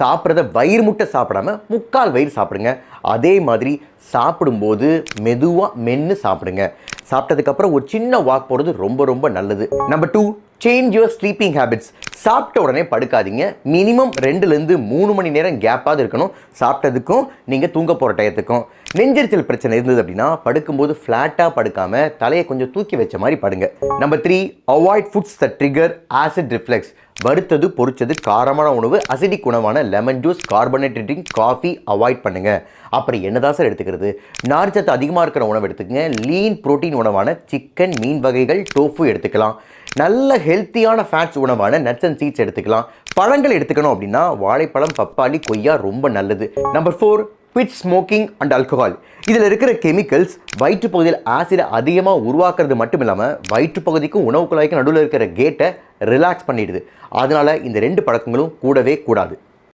சாப்பிட்றத வயிறு முட்டை சாப்பிடாம முக்கால் வயிறு சாப்பிடுங்க. அதே மாதிரி சாப்பிடும்போது மெதுவாக மென்று சாப்பிடுங்க. சாப்பிட்டதுக்கப்புறம் ஒரு சின்ன வாக் போகிறது ரொம்ப ரொம்ப நல்லது. Number 2, change your sleeping habits. சாப்பிட்ட உடனே படுக்காதீங்க. மினிமம் 2லேருந்து 3 மணி நேரம் கேப்பாவது இருக்கணும், சாப்பிட்டதுக்கும் நீங்கள் தூங்க போகிற டயத்துக்கும். நெஞ்செரிச்சல் பிரச்சனை இருந்தது அப்படின்னா படுக்கும்போது ஃப்ளாட்டாக படுக்காமல் தலையை கொஞ்சம் தூக்கி வச்ச மாதிரி படுங்க. Number 3, avoid foods that trigger acid reflux. வறுத்தது, பொரிச்சது, காரமான உணவு, அசிடிக் உணவான lemon juice, carbonated drink, coffee avoid பண்ணுங்க. அப்புறம் என்னதான் சார் எடுத்துக்கிறது? நார்ச்சத்து அதிகமாக இருக்கிற உணவு எடுத்துக்கங்க. லீன் புரோட்டீன் உணவான சிக்கன், மீன் வகைகள், டோஃபு எடுத்துக்கலாம். நல்ல ஹெல்த்தியான ஃபேட்ஸ் உணவான நட்ஸ் அண்ட் சீட்ஸ் எடுத்துக்கலாம். பழங்கள் எடுத்துக்கணும் அப்படின்னா வாழைப்பழம், பப்பாளி, கொய்யா ரொம்ப நல்லது. Number 4, quit smoking and alcohol. இதில் இருக்கிற கெமிக்கல்ஸ் வயிற்றுப்பகுதியில் ஆசிடை அதிகமாக உருவாக்குறது மட்டும் இல்லாமல் வயிற்றுப்பகுதிக்கும் உணவு குழாய்க்கும் நடுவில் இருக்கிற கேட்டை ரிலாக்ஸ் பண்ணிடுது. அதனால் இந்த 2 பழக்கங்களும் கூடவே கூடாது.